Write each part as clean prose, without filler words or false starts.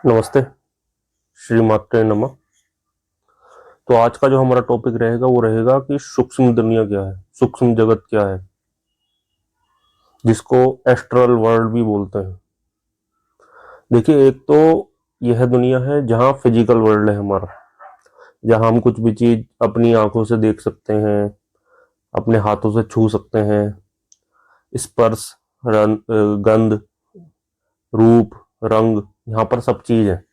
नमस्ते। श्री मात्रे नमः। तो आज का जो हमारा टॉपिक रहेगा वो रहेगा कि सूक्ष्म दुनिया क्या है, सूक्ष्म जगत क्या है, जिसको एस्ट्रल वर्ल्ड भी बोलते हैं। देखिए, एक तो यह दुनिया है जहाँ फिजिकल वर्ल्ड है हमारा, जहाँ हम कुछ भी चीज अपनी आंखों से देख सकते हैं, अपने हाथों से छू सकते हैं, स्पर्श, गंध, रूप, रंग, यहाँ पर सब चीज है।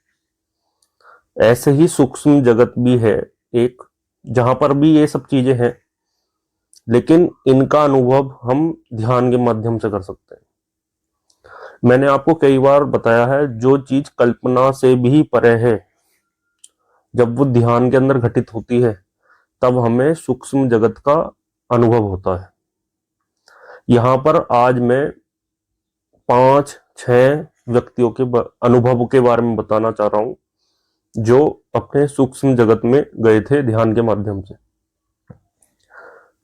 ऐसे ही सूक्ष्म जगत भी है एक, जहां पर भी ये सब चीजें हैं, लेकिन इनका अनुभव हम ध्यान के माध्यम से कर सकते हैं। मैंने आपको कई बार बताया है, जो चीज कल्पना से भी परे है, जब वो ध्यान के अंदर घटित होती है तब हमें सूक्ष्म जगत का अनुभव होता है। यहां पर आज मैं 5-6 व्यक्तियों के अनुभव के बारे में बताना चाह रहा हूं, जो अपने सूक्ष्म जगत में गए थे ध्यान के माध्यम से।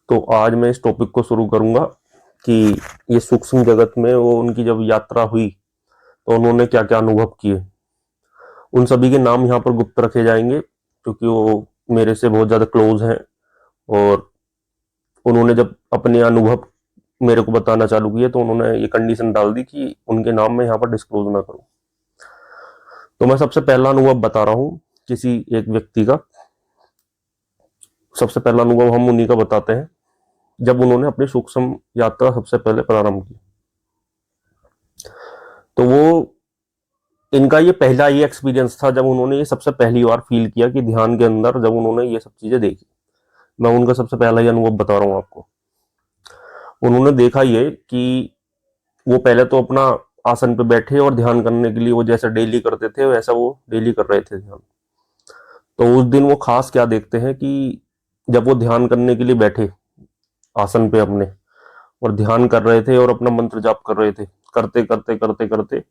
तो आज मैं इस टॉपिक को शुरू करूंगा कि ये सूक्ष्म जगत में वो उनकी जब यात्रा हुई तो उन्होंने क्या क्या अनुभव किए। उन सभी के नाम यहाँ पर गुप्त रखे जाएंगे, क्योंकि वो मेरे से बहुत ज्यादा क्लोज हैं, और उन्होंने जब अपने अनुभव मेरे को बताना चालू किए तो उन्होंने ये कंडीशन डाल दी कि उनके नाम में यहाँ पर डिस्क्लोज ना करूं। तो मैं सबसे पहला अनुभव बता रहा हूँ किसी एक व्यक्ति का। सबसे पहला अनुभव हम उन्हीं का बताते हैं, जब उन्होंने अपनी सूक्ष्म यात्रा सबसे पहले प्रारंभ की। तो वो इनका ये पहला ही एक्सपीरियंस था जब उन्होंने ये सबसे पहली बार फील किया कि ध्यान के अंदर जब उन्होंने ये सब चीजें देखी। मैं उनका सबसे पहला ही अनुभव बता रहा हूँ आपको। उन्होंने देखा ये कि वो पहले तो अपना आसन पे बैठे और ध्यान करने के लिए वो जैसा डेली करते थे वैसा वो डेली कर रहे थे ध्यान। तो उस दिन वो खास क्या देखते हैं कि जब वो ध्यान करने के लिए बैठे आसन पे अपने और ध्यान कर रहे थे और अपना मंत्र जाप कर रहे थे, करते करते करते करते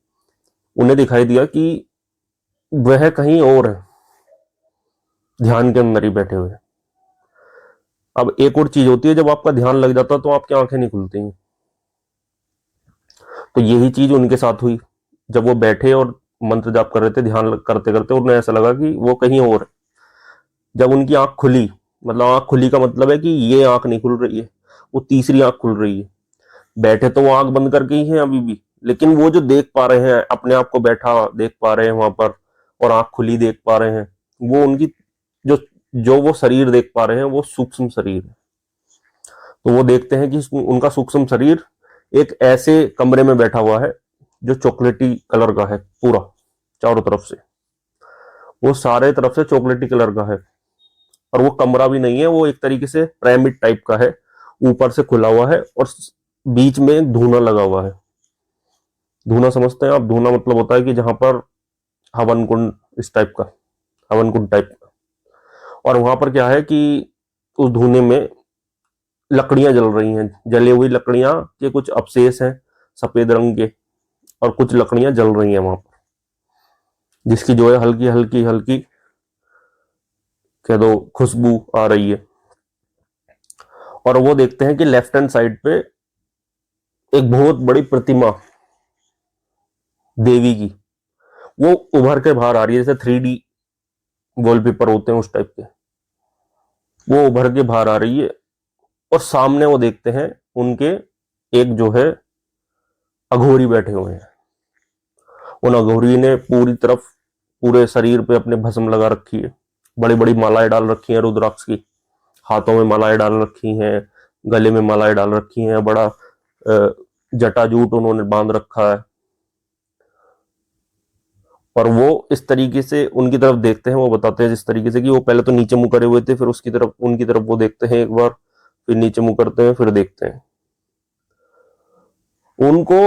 उन्हें दिखाई दिया कि वह कहीं और है, ध्यान के अंदर ही बैठे हुए। अब एक और चीज होती है, जब आपका ध्यान लग जाता है तो आपकी आंखें नहीं खुलती हैं। तो यही चीज उनके साथ हुई। जब वो बैठे और मंत्र जाप कर रहे थे ध्यान करते करते, उन्हें ऐसा लगा कि वो कहीं और है। जब उनकी आंख खुली, मतलब आंख खुली का मतलब है कि ये आंख नहीं खुल रही है, वो तीसरी आंख खुल रही है। बैठे तो वो आंख बंद करके ही है अभी भी, लेकिन वो जो देख पा रहे हैं, अपने आप को बैठा देख पा रहे हैं वहां पर और आंख खुली देख पा रहे हैं, वो उनकी जो जो वो शरीर देख पा रहे हैं वो सूक्ष्म शरीर है। तो वो देखते हैं कि उनका सूक्ष्म शरीर एक ऐसे कमरे में बैठा हुआ है जो चॉकलेटी कलर का है पूरा, चारों तरफ से, वो सारे तरफ से चॉकलेटी कलर का है। और वो कमरा भी नहीं है, वो एक तरीके से पिरामिड टाइप का है, ऊपर से खुला हुआ है और बीच में एक धूना लगा हुआ है। धूना समझते हैं आप? धूना मतलब होता है कि जहां पर हवन कुंड, इस टाइप का हवन कुंड टाइप का। और वहां पर क्या है कि उस धूने में लकड़ियां जल रही हैं, जली हुई लकड़ियां के कुछ अवशेष हैं सफेद रंग के, और कुछ लकड़ियां जल रही हैं वहां पर, जिसकी जो है हल्की हल्की हल्की कह दो खुशबू आ रही है। और वो देखते हैं कि लेफ्ट हैंड साइड पे एक बहुत बड़ी प्रतिमा देवी की, वो उभर के बाहर आ रही है, जैसे 3D वॉलपेपर होते हैं उस टाइप के, वो उभर के बाहर आ रही है। और सामने वो देखते हैं उनके एक जो है अघोरी बैठे हुए हैं। उन अघोरी ने पूरी तरफ पूरे शरीर पे अपने भस्म लगा रखी है, बड़ी बड़ी मालाएं डाल रखी हैं रुद्राक्ष की, हाथों में मालाएं डाल रखी हैं, गले में मालाएं डाल रखी हैं, बड़ा जटाजूट उन्होंने बांध रखा है। और वो इस तरीके से उनकी तरफ देखते हैं, वो बताते हैं जिस तरीके से कि वो पहले तो नीचे मुंह करे हुए थे, फिर उसकी तरफ उनकी तरफ वो देखते हैं एक बार, फिर नीचे मुंह करते हैं, फिर देखते हैं उनको।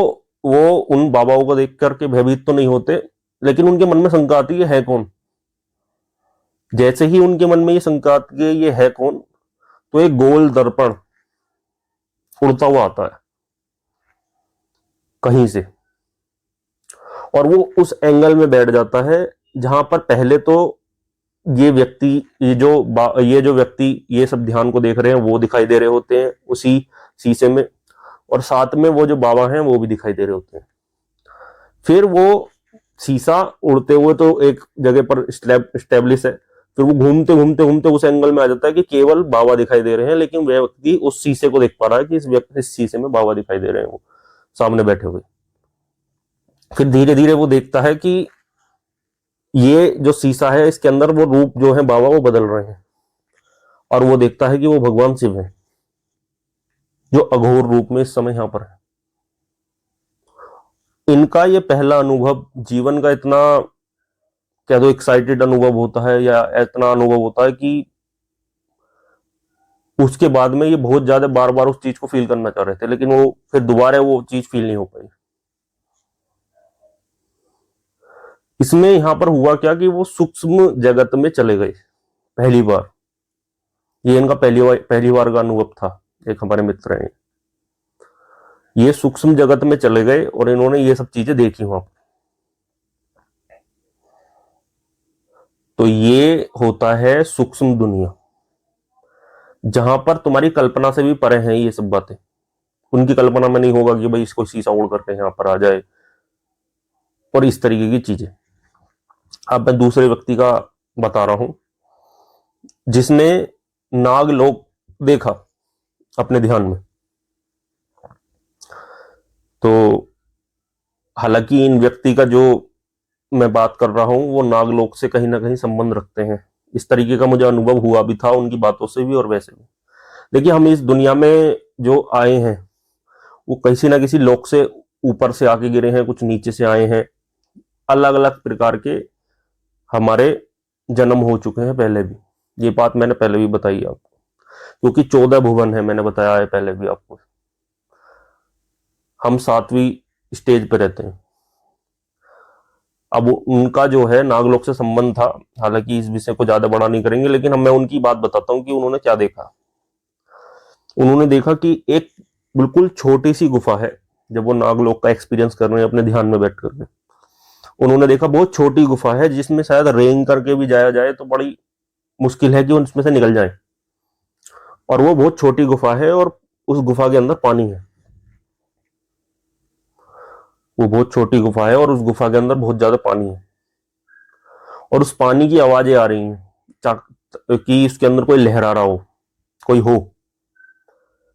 वो उन बाबाओं को देख करके भयभीत तो नहीं होते, लेकिन उनके मन में शंका आती है कौन। जैसे ही उनके मन में ये शंका आती है ये है कौन, तो एक गोल दर्पण उड़ता हुआ आता है कहीं से, और वो उस एंगल में बैठ जाता है जहां पर पहले तो ये व्यक्ति, ये जो व्यक्ति ये सब ध्यान को देख रहे हैं वो दिखाई दे रहे होते हैं उसी शीशे में, और साथ में वो जो बाबा हैं वो भी दिखाई दे रहे होते हैं। फिर वो शीशा उड़ते हुए तो एक जगह पर स्टेब्लिश है, फिर वो घूमते घूमते घूमते उस एंगल में आ जाता है कि केवल बाबा दिखाई दे रहे हैं, लेकिन वह व्यक्ति उस शीशे को देख पा रहा है कि इस शीशे में बाबा दिखाई दे रहे हैं, वो सामने बैठे हुए। फिर धीरे धीरे वो देखता है कि ये जो शीशा है इसके अंदर वो रूप जो है बाबा वो बदल रहे हैं, और वो देखता है कि वो भगवान शिव है जो अघोर रूप में इस समय यहां पर है। इनका ये पहला अनुभव जीवन का इतना कह दो एक्साइटेड अनुभव होता है, या इतना अनुभव होता है कि उसके बाद में ये बहुत ज्यादा बार बार उस चीज को फील करना चाह रहे थे, लेकिन वो फिर दोबारा वो चीज फील नहीं हो पाई। इसमें यहां पर हुआ क्या कि वो सूक्ष्म जगत में चले गए पहली बार। ये इनका पहली बार का अनुभव था। एक हमारे मित्र हैं, ये सूक्ष्म जगत में चले गए और इन्होंने ये सब चीजें देखी वहां पर। तो ये होता है सूक्ष्म दुनिया, जहां पर तुम्हारी कल्पना से भी परे हैं ये सब बातें। उनकी कल्पना में नहीं होगा कि भाई इसको शीशा उड़ करके यहां पर आ जाए और इस तरीके की चीजें। अब मैं दूसरे व्यक्ति का बता रहा हूं, जिसने नागलोक देखा अपने ध्यान में। तो हालांकि इन व्यक्ति का जो मैं बात कर रहा हूं वो नागलोक से कहीं ना कहीं संबंध रखते हैं। इस तरीके का मुझे अनुभव हुआ भी था उनकी बातों से भी और वैसे भी। देखिए, हम इस दुनिया में जो आए हैं वो किसी ना किसी लोक से ऊपर से आके गिरे हैं, कुछ नीचे से आए हैं। अलग अलग प्रकार के हमारे जन्म हो चुके हैं पहले भी। ये बात मैंने पहले भी बताई आपको, क्योंकि 14 भुवन है, मैंने बताया है पहले भी आपको। हम 7वीं स्टेज पे रहते हैं। अब उनका जो है नागलोक से संबंध था। हालांकि इस विषय को ज्यादा बड़ा नहीं करेंगे, लेकिन मैं उनकी बात बताता हूं कि उन्होंने क्या देखा। उन्होंने देखा कि एक बिल्कुल छोटी सी गुफा है। जब वो नागलोक का एक्सपीरियंस कर रहे हैं अपने ध्यान में बैठ करके, उन्होंने देखा बहुत छोटी गुफा है जिसमें शायद रेंग करके भी जाया जाए तो बड़ी मुश्किल है कि उसमें से निकल जाए। और वो बहुत छोटी गुफा है और उस गुफा के अंदर पानी है। वो बहुत छोटी गुफा है और उस गुफा के अंदर बहुत ज्यादा पानी है, और उस पानी की आवाजें आ रही हैं कि उसके अंदर कोई लहरा रहा हो, कोई हो।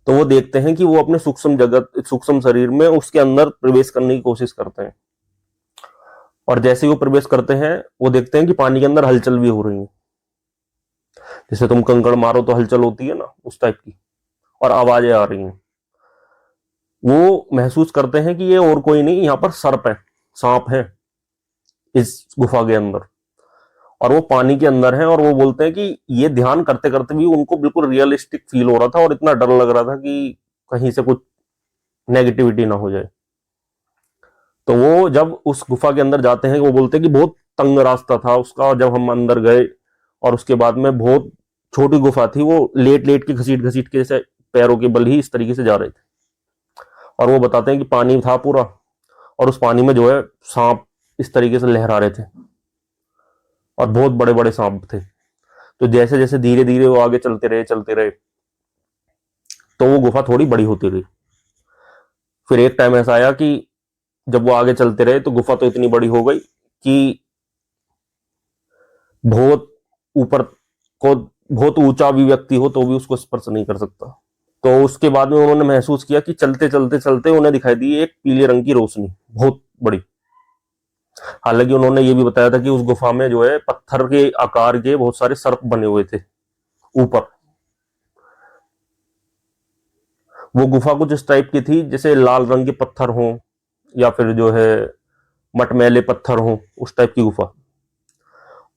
तो वो देखते हैं कि वो अपने सूक्ष्म शरीर में उसके अंदर प्रवेश करने की कोशिश करते हैं। और जैसे ही वो प्रवेश करते हैं वो देखते हैं कि पानी के अंदर हलचल भी हो रही है। जैसे तुम कंकड़ मारो तो हलचल होती है ना, उस टाइप की, और आवाजें आ रही हैं। वो महसूस करते हैं कि ये और कोई नहीं, यहाँ पर सर्प है, सांप है इस गुफा के अंदर, और वो पानी के अंदर है। और वो बोलते हैं कि ये ध्यान करते करते भी उनको बिल्कुल रियलिस्टिक फील हो रहा था और इतना डर लग रहा था कि कहीं से कुछ नेगेटिविटी ना हो जाए। तो वो जब उस गुफा के अंदर जाते हैं, वो बोलते हैं कि बहुत तंग रास्ता था उसका, और जब हम अंदर गए और उसके बाद में बहुत छोटी गुफा थी, वो लेट लेट के घसीट घसीट के जैसे पैरों के बल ही इस तरीके से जा रहे थे। और वो बताते हैं कि पानी था पूरा, और उस पानी में जो है सांप इस तरीके से लहरा रहे थे, और बहुत बड़े बड़े सांप थे। तो जैसे जैसे धीरे धीरे वो आगे चलते रहे तो वो गुफा थोड़ी बड़ी होती गई। फिर एक टाइम ऐसा आया कि जब वो आगे चलते रहे तो गुफा तो इतनी बड़ी हो गई कि बहुत ऊपर को बहुत ऊंचा भी व्यक्ति हो तो भी उसको स्पर्श नहीं कर सकता। तो उसके बाद में उन्होंने महसूस किया कि चलते चलते चलते उन्हें दिखाई दी एक पीले रंग की रोशनी बहुत बड़ी। हालांकि उन्होंने ये भी बताया था कि उस गुफा में जो है पत्थर के आकार के बहुत सारे सर्प बने हुए थे ऊपर। वो गुफा कुछ इस टाइप की थी जैसे लाल रंग के पत्थर हों, या फिर जो है मटमैले पत्थर हों, उस टाइप की गुफा।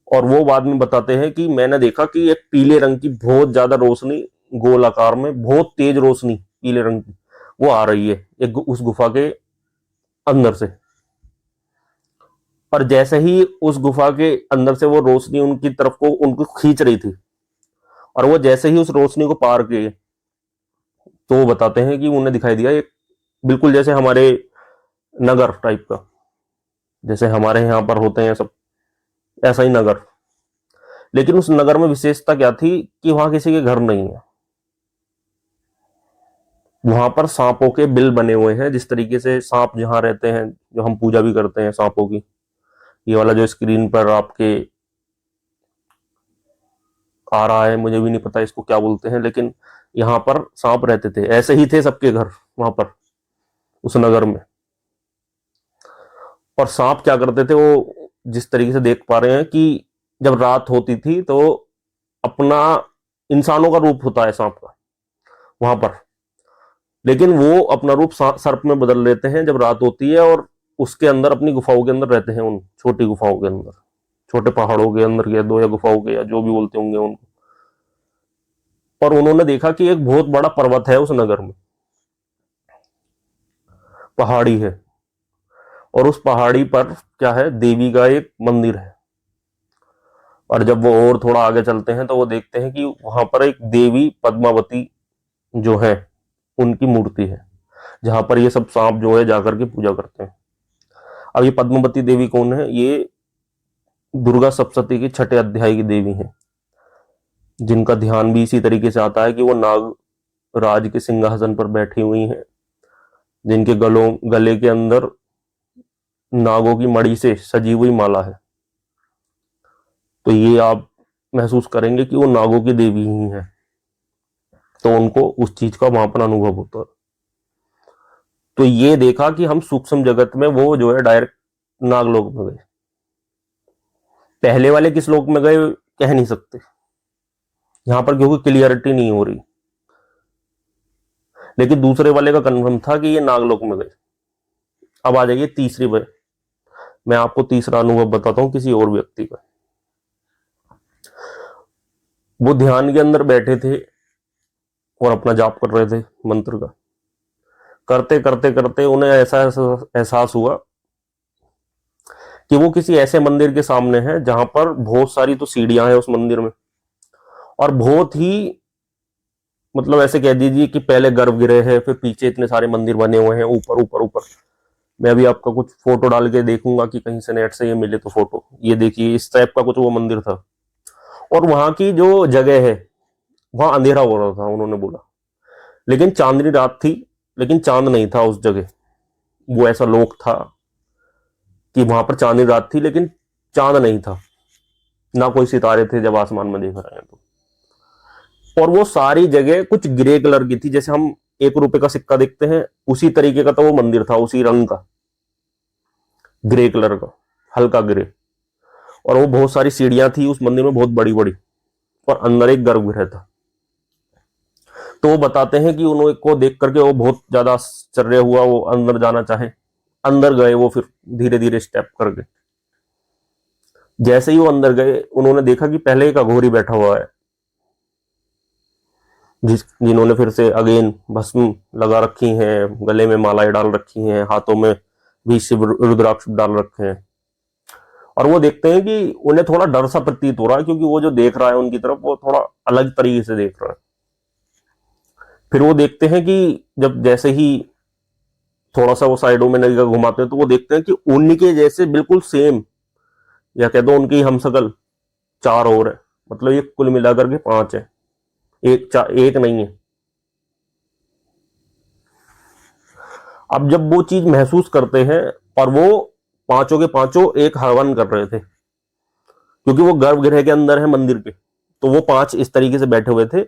और वो बाद में बताते हैं कि मैंने देखा कि एक पीले रंग की बहुत ज्यादा रोशनी, गोल आकार में बहुत तेज रोशनी पीले रंग की, वो आ रही है एक उस गुफा के अंदर से। और जैसे ही उस गुफा के अंदर से वो रोशनी उनकी तरफ को उनको खींच रही थी, और वो जैसे ही उस रोशनी को पार किए, तो वो बताते हैं कि उन्हें दिखाई दिया एक बिल्कुल जैसे हमारे नगर टाइप का, जैसे हमारे यहाँ पर होते हैं सब, ऐसा ही नगर। लेकिन उस नगर में विशेषता क्या थी कि वहां किसी के घर नहीं है। वहां पर सांपों के बिल बने हुए हैं, जिस तरीके से सांप जहां रहते हैं, जो हम पूजा भी करते हैं सांपों की, ये वाला जो स्क्रीन पर आपके आ रहा है, मुझे भी नहीं पता इसको क्या बोलते हैं, लेकिन यहाँ पर सांप रहते थे, ऐसे ही थे सबके घर वहां पर उस नगर में। और सांप क्या करते थे, वो जिस तरीके से देख पा रहे हैं कि जब रात होती थी तो अपना इंसानों का रूप होता है सांप का वहां पर, लेकिन वो अपना रूप सर्प में बदल लेते हैं जब रात होती है, और उसके अंदर अपनी गुफाओं के अंदर रहते हैं, उन छोटी गुफाओं के अंदर, छोटे पहाड़ों के अंदर या दो या गुफाओं के या जो भी बोलते होंगे उनको। और उन्होंने देखा कि एक बहुत बड़ा पर्वत है उस नगर में, पहाड़ी है, और उस पहाड़ी पर क्या है, देवी का एक मंदिर है। और जब वो और थोड़ा आगे चलते हैं तो वो देखते हैं कि वहां पर एक देवी पद्मावती जो है उनकी मूर्ति है, जहां पर ये सब सांप जो है जाकर के पूजा करते हैं। अब ये पद्मावती देवी कौन है, ये दुर्गा सप्तशती की छठे अध्याय की देवी है, जिनका ध्यान भी इसी तरीके से आता है कि वो नाग राज के सिंहासन पर बैठी हुई हैं, जिनके गले के अंदर नागों की मणि से सजी हुई माला है। तो ये आप महसूस करेंगे कि वो नागों की देवी ही है, तो उनको उस चीज का वहां पर अनुभव होता है। तो ये देखा कि हम सूक्ष्म जगत में वो जो है डायरेक्ट नागलोक में गए, पहले वाले किस लोक में गए कह नहीं सकते यहां पर, क्योंकि क्लियरिटी नहीं हो रही, लेकिन दूसरे वाले का कन्फर्म था कि ये नागलोक में गए। अब आ जाइए तीसरी बार, मैं आपको तीसरा अनुभव बताता हूं किसी और व्यक्ति का। वो ध्यान के अंदर बैठे थे और अपना जाप कर रहे थे मंत्र का, करते करते करते उन्हें ऐसा एहसास हुआ कि वो किसी ऐसे मंदिर के सामने है जहां पर बहुत सारी तो सीढ़ियां हैं उस मंदिर में, और बहुत ही मतलब ऐसे कह दीजिए कि पहले गर्भगृह है, फिर पीछे इतने सारे मंदिर बने हुए हैं, ऊपर ऊपर ऊपर। मैं अभी आपका कुछ फोटो डाल के देखूंगा कि कहीं से नेट से ये मिले तो फोटो, ये देखिए इस टाइप का कुछ वो मंदिर था। और वहां की जो जगह है वहां अंधेरा हो रहा था उन्होंने बोला, लेकिन चांदनी रात थी, लेकिन चांद नहीं था उस जगह। वो ऐसा लोक था कि वहां पर चांदनी रात थी लेकिन चांद नहीं था, ना कोई सितारे थे जब आसमान में देख रहे हैं तो। और वो सारी जगह कुछ ग्रे कलर की थी, जैसे हम 1 रुपए का सिक्का देखते हैं उसी तरीके का तो वो मंदिर था, उसी रंग का, ग्रे कलर का, हल्का ग्रे। और वो बहुत सारी सीढ़ियां थी उस मंदिर में, बहुत बड़ी बड़ी, और अंदर एक गर्भगृह था। तो वो बताते हैं कि उनको देख करके वो बहुत ज्यादा आश्चर्य हुआ, वो अंदर जाना चाहे, अंदर गए वो, फिर धीरे धीरे स्टेप करके जैसे ही वो अंदर गए उन्होंने देखा कि पहले एक अघोरी बैठा हुआ है, जिन्होंने फिर से अगेन भस्म लगा रखी है, गले में मालाएं डाल रखी हैं, हाथों में भी शिव रुद्राक्ष डाल रखे हैं। और वो देखते हैं कि उन्हें थोड़ा डर सा प्रतीत हो रहा है, क्योंकि वो जो देख रहा है उनकी तरफ वो थोड़ा अलग तरीके से देख रहा है। फिर वो देखते हैं कि जब जैसे ही थोड़ा सा वो साइडों में नजर घुमाते हैं तो वो देखते हैं कि उनके जैसे बिल्कुल सेम, या कह दो उनकी हमशक्ल 4 और है, मतलब ये कुल मिलाकर के 5 है, एक नहीं है। अब जब वो चीज महसूस करते हैं, और वो पांचों के पांचों एक हवन कर रहे थे, क्योंकि वो गर्भगृह के अंदर है मंदिर के, तो वो 5 इस तरीके से बैठे हुए थे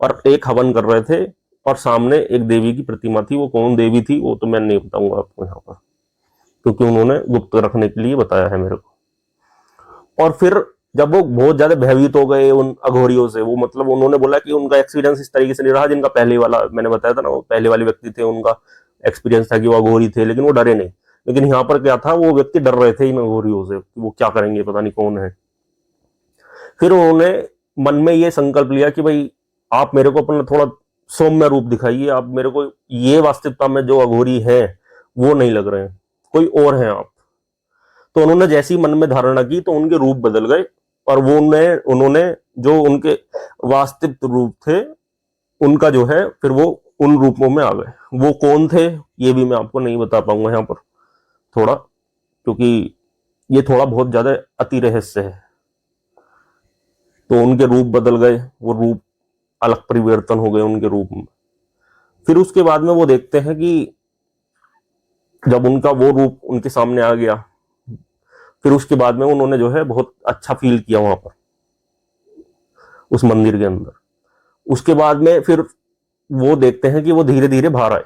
और एक हवन कर रहे थे। और सामने एक देवी की प्रतिमा थी, वो कौन देवी थी वो तो मैं नहीं बताऊंगा आपको यहाँ पर, क्योंकि उन्होंने गुप्त रखने के लिए बताया है मेरे को। और फिर जब वो बहुत ज्यादा भयभीत हो गए उन अघोरियों से, वो मतलब उन्होंने बोला कि उनका एक्सपीरियंस इस तरीके से नहीं रहा जिनका पहले वाला मैंने बताया था ना, वो पहले वाले व्यक्ति थे, उनका एक्सपीरियंस था कि वो अघोरी थे, लेकिन वो डरे नहीं। लेकिन यहाँ पर क्या था, वो व्यक्ति डर रहे थे इन अघोरियों से कि वो क्या करेंगे, पता नहीं कौन है। फिर उन्होंने मन में ये संकल्प लिया कि भाई आप मेरे को अपना थोड़ा सौम्य रूप दिखाइए, आप मेरे को ये वास्तविकता में जो अघोरी है वो नहीं लग रहे हैं, कोई और हैं आप। तो उन्होंने जैसी मन में धारणा की तो उनके रूप बदल गए, और वो उन्होंने जो उनके वास्तविक रूप थे उनका जो है फिर वो उन रूपों में आ गए। वो कौन थे ये भी मैं आपको नहीं बता पाऊंगा यहाँ पर थोड़ा, क्योंकि ये थोड़ा बहुत ज्यादा अति रहस्य है। तो उनके रूप बदल गए, वो रूप अलग परिवर्तन हो गए उनके रूप में। फिर उसके बाद में वो देखते हैं कि जब उनका वो रूप उनके सामने आ गया फिर उसके बाद में उन्होंने जो है बहुत अच्छा फील किया वहां पर उस मंदिर के अंदर। उसके बाद में फिर वो देखते हैं कि वो धीरे धीरे बाहर आए।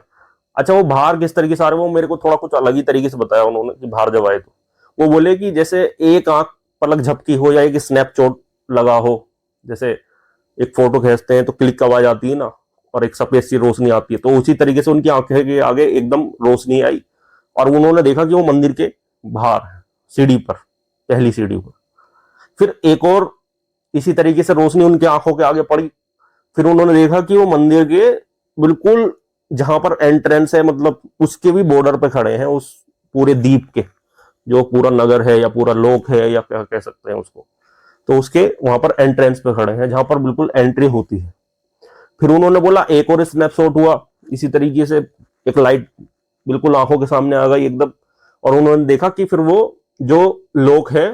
अच्छा, वो बाहर किस तरीके से आ रहे, वो मेरे को थोड़ा कुछ अलग ही तरीके से बताया उन्होंने कि बाहर जब आए तो वो बोले कि जैसे एक आंख पलक झपकी हो या एक स्नैपशॉट लगा हो, जैसे एक फोटो खींचते हैं तो क्लिक आवाज आती है ना, और एक सफेद सी रोशनी आती है, तो उसी तरीके से उनकी आंखें के आगे एकदम रोशनी आई और उन्होंने देखा कि वो मंदिर के बाहर है, सीढ़ी पर, पहली सीढ़ी पर। फिर एक और इसी तरीके से रोशनी उनकी आंखों के आगे पड़ी। फिर उन्होंने देखा कि वो मंदिर के बिल्कुल जहां पर एंट्रेंस है, मतलब उसके भी बॉर्डर पे खड़े हैं, उस पूरे द्वीप के, जो पूरा नगर है या पूरा लोक है या क्या कह सकते हैं उसको, तो उसके वहां पर एंट्रेंस पे खड़े हैं जहां पर बिल्कुल एंट्री होती है। फिर उन्होंने बोला एक और स्नैपशॉट हुआ इसी तरीके से, एक लाइट बिल्कुल आंखों के सामने आ गई एकदम, और उन्होंने देखा कि फिर वो जो लोक है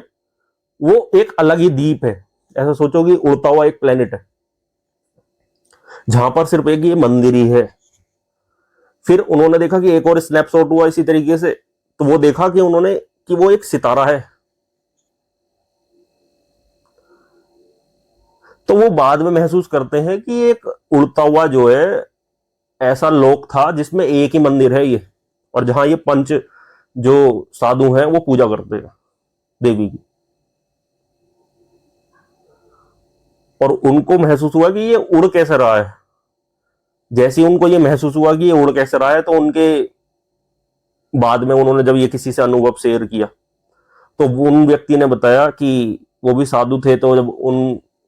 वो एक अलग ही द्वीप है, ऐसा सोचो कि उड़ता हुआ एक प्लेनेट है जहां पर सिर्फ एक ये मंदिर ही है। फिर उन्होंने देखा कि एक और स्नैपशॉट हुआ इसी तरीके से, तो वो देखा कि उन्होंने कि वो एक सितारा है। तो वो बाद में महसूस करते हैं कि एक उड़ता हुआ जो है ऐसा लोक था जिसमें एक ही मंदिर है ये, और जहां ये पंच जो साधु हैं वो पूजा करते हैं देवी की। और उनको महसूस हुआ कि ये उड़ कैसे रहा है। जैसे ही उनको ये महसूस हुआ कि ये उड़ कैसे रहा है, तो उनके बाद में उन्होंने जब ये किसी से अनुभव शेयर किया तो उन व्यक्ति ने बताया कि वो भी साधु थे, तो जब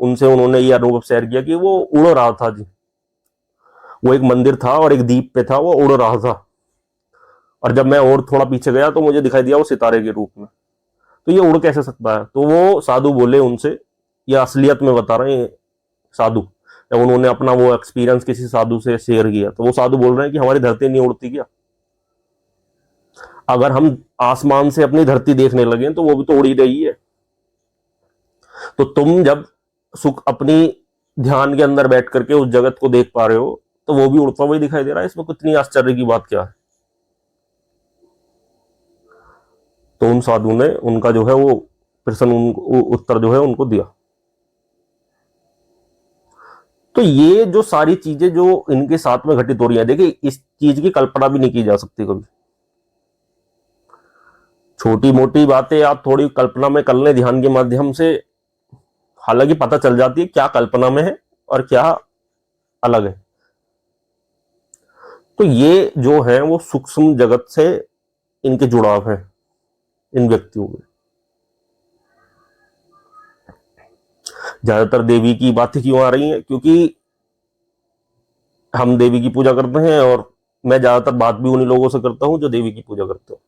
उनसे उन्होंने ये अनुभव शेयर किया कि वो उड़ रहा था जी, वो एक मंदिर था और एक द्वीप पे था, वो उड़ रहा था, और जब मैं और थोड़ा पीछे गया तो मुझे दिखाई दिया वो सितारे के रूप में। तो ये उड़ कैसे सकता है? तो वो साधु बोले उनसे, ये असलियत में बता रहे हैं साधु, जब उन्होंने अपना वो एक्सपीरियंस किसी साधु से शेयर किया तो वो साधु बोल रहे हैं कि हमारी धरती नहीं उड़ती क्या? अगर हम आसमान से अपनी धरती देखने लगे तो वो भी तो उड़ ही रही है। तो तुम जब सुख अपनी ध्यान के अंदर बैठ करके उस जगत को देख पा रहे हो तो वो भी उड़ता हुआ दिखाई दे रहा है, इसमें कितनी आश्चर्य की बात क्या है? तो उन साधु ने उनका जो है वो प्रश्न उत्तर जो है उनको दिया। तो ये जो सारी चीजें जो इनके साथ में घटित हो रही है, देखिए इस चीज की कल्पना भी नहीं की जा सकती कभी। छोटी मोटी बातें आप थोड़ी कल्पना में कर लें ध्यान के माध्यम से, हालांकि पता चल जाती है क्या कल्पना में है और क्या अलग है। तो ये जो है वो सूक्ष्म जगत से इनके जुड़ाव है इन व्यक्तियों में। ज्यादातर देवी की बातें क्यों आ रही हैं? क्योंकि हम देवी की पूजा करते हैं, और मैं ज्यादातर बात भी उन्हीं लोगों से करता हूं जो देवी की पूजा करते हो।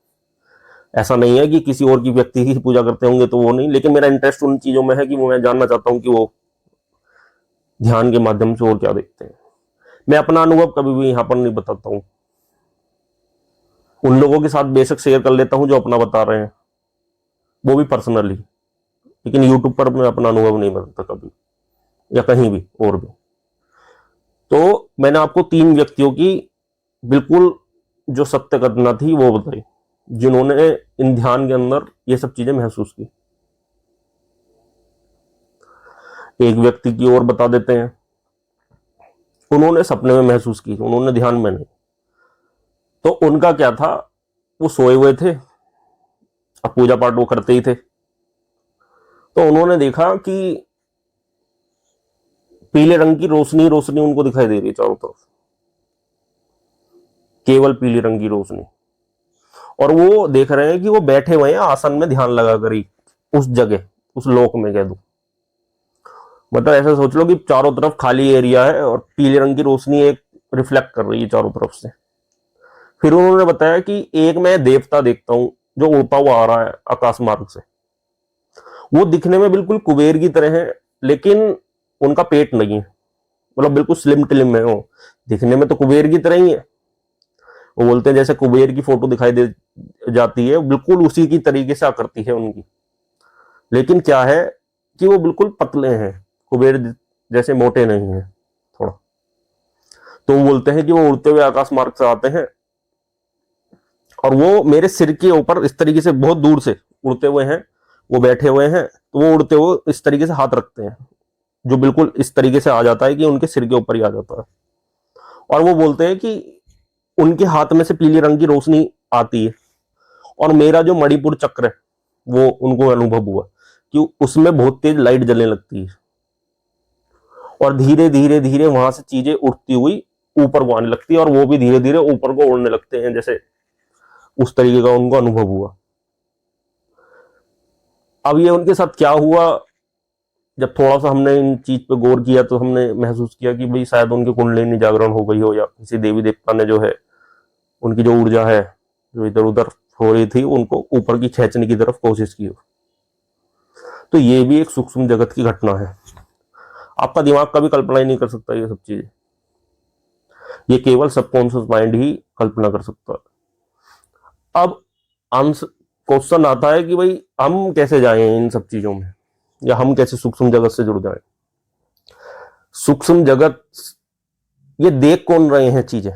ऐसा नहीं है कि किसी और की व्यक्ति की पूजा करते होंगे तो वो नहीं, लेकिन मेरा इंटरेस्ट उन चीजों में है कि वो मैं जानना चाहता हूं कि वो ध्यान के माध्यम से और क्या देखते हैं। मैं अपना अनुभव कभी भी यहां पर नहीं बताता हूं, उन लोगों के साथ बेशक शेयर कर लेता हूं जो अपना बता रहे हैं, वो भी पर्सनली, लेकिन यूट्यूब पर मैं अपना अनुभव नहीं बताता कभी या कहीं भी और भी। तो मैंने आपको 3 व्यक्तियों की बिल्कुल जो सत्य घटना थी वो बताई, जिन्होंने इन ध्यान के अंदर ये सब चीजें महसूस की। एक व्यक्ति की और बता देते हैं, उन्होंने सपने में महसूस की, उन्होंने ध्यान में नहीं। तो उनका क्या था, वो सोए हुए थे, अब पूजा पाठ वो करते ही थे, तो उन्होंने देखा कि पीले रंग की रोशनी रोशनी उनको दिखाई दे रही है चारों तरफ, केवल पीले रंग की रोशनी। और वो देख रहे हैं कि वो बैठे हुए हैं आसन में ध्यान लगा कर ही, उस जगह, उस लोक में कह दो। मतलब ऐसा सोच लो कि चारों तरफ खाली एरिया है और पीले रंग की रोशनी एक रिफ्लेक्ट कर रही है चारों तरफ से। फिर उन्होंने बताया कि एक मैं देवता देखता हूं जो उड़ता हुआ आ रहा है आकाश मार्ग से। वो दिखने में बिल्कुल कुबेर की तरह है, लेकिन उनका पेट नहीं है, मतलब बिल्कुल स्लिम टिलिम है वो, दिखने में तो कुबेर की तरह ही है। वो बोलते हैं जैसे कुबेर की फोटो दिखाई दे जाती है, बिल्कुल उसी की तरीके से आकृति है उनकी, लेकिन क्या है कि वो बिल्कुल पतले हैं, कुबेर जैसे मोटे नहीं है थोड़ा। तो वो बोलते हैं कि वो उड़ते हुए आकाश मार्ग से आते हैं और वो मेरे सिर के ऊपर इस तरीके से बहुत दूर से उड़ते हुए हैं, वो बैठे हुए हैं तो वो उड़ते हुए इस तरीके से हाथ रखते हैं, जो बिल्कुल इस तरीके से आ जाता है कि उनके सिर के ऊपर ही आ जाता है। और वो बोलते हैं कि उनके हाथ में से पीले रंग की रोशनी आती है, और मेरा जो मणिपुर चक्र है वो उनको अनुभव हुआ कि उसमें बहुत तेज लाइट जलने लगती है, और धीरे धीरे धीरे वहां से चीजें उठती हुई ऊपर को आने लगती है, और वो भी धीरे धीरे ऊपर को उड़ने लगते हैं, जैसे उस तरीके का उनको अनुभव हुआ। अब ये उनके साथ क्या हुआ, जब थोड़ा सा हमने इन चीज पे गौर किया तो हमने महसूस किया कि भाई शायद उनके कुंडलिनी जागरण हो गई हो, या किसी देवी देवता ने जो है उनकी जो ऊर्जा है जो इधर उधर हो रही थी उनको ऊपर की खींचने की तरफ कोशिश की हो। तो ये भी एक सूक्ष्म जगत की घटना है। आपका दिमाग कभी कल्पना ही नहीं कर सकता ये सब चीजें, ये केवल सबकॉन्शियस माइंड ही कल्पना कर सकता है। अब आंसर क्वेश्चन आता है कि भाई हम कैसे जाएं इन सब चीजों में, या हम कैसे सूक्ष्म जगत से जुड़ जाएं। सूक्ष्म जगत, ये देख कौन रहे हैं चीजें,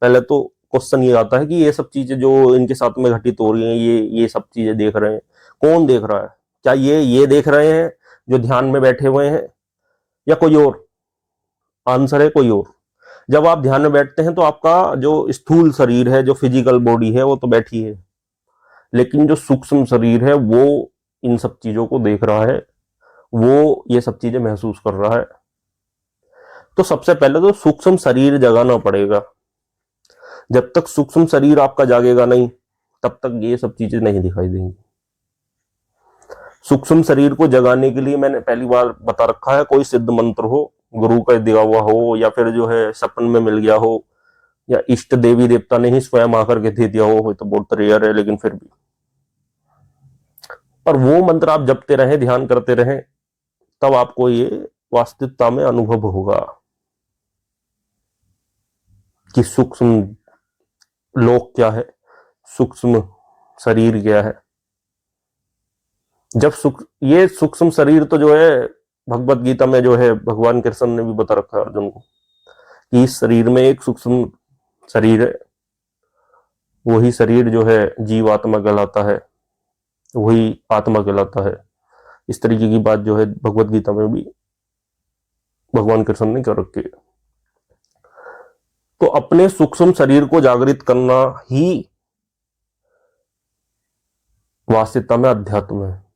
पहले तो क्वेश्चन ये आता है कि ये सब चीजें जो इनके साथ में घटित हो रही हैं, ये सब चीजें देख रहे हैं, कौन देख रहा है? क्या ये देख रहे हैं जो ध्यान में बैठे हुए हैं, या कोई और? आंसर है कोई और। जब आप ध्यान में बैठते हैं तो आपका जो स्थूल शरीर है, जो फिजिकल बॉडी है, वो तो बैठी है, लेकिन जो सूक्ष्म शरीर है वो इन सब चीजों को देख रहा है, वो ये सब चीजें महसूस कर रहा है। तो सबसे पहले तो सूक्ष्म शरीर जगाना पड़ेगा। जब तक सूक्ष्म शरीर आपका जागेगा नहीं, तब तक ये सब चीजें नहीं दिखाई देंगी। सूक्ष्म शरीर को जगाने के लिए मैंने पहली बार बता रखा है, कोई सिद्ध मंत्र हो, गुरु का दिया हुआ हो, या फिर जो है सपन में मिल गया हो, या इष्ट देवी देवता ने ही स्वयं आकर के दे दिया हो तो बहुत रेयर है, लेकिन फिर भी। पर वो मंत्र आप जपते रहें, ध्यान करते रहें, तब आपको ये वास्तविकता में अनुभव होगा कि सूक्ष्म लोक क्या है, सूक्ष्म शरीर क्या है। जब ये सूक्ष्म शरीर तो जो है भगवत गीता में जो है भगवान कृष्ण ने भी बता रखा है अर्जुन को कि इस शरीर में एक सूक्ष्म शरीर है, वही शरीर जो है जीव आत्मा कहलाता है, वही आत्मा कहलाता है। इस तरीके की बात जो है भगवत गीता में भी भगवान कृष्ण ने कर रखी है। तो अपने सूक्ष्म शरीर को जागृत करना ही वास्तविकता में अध्यात्म है।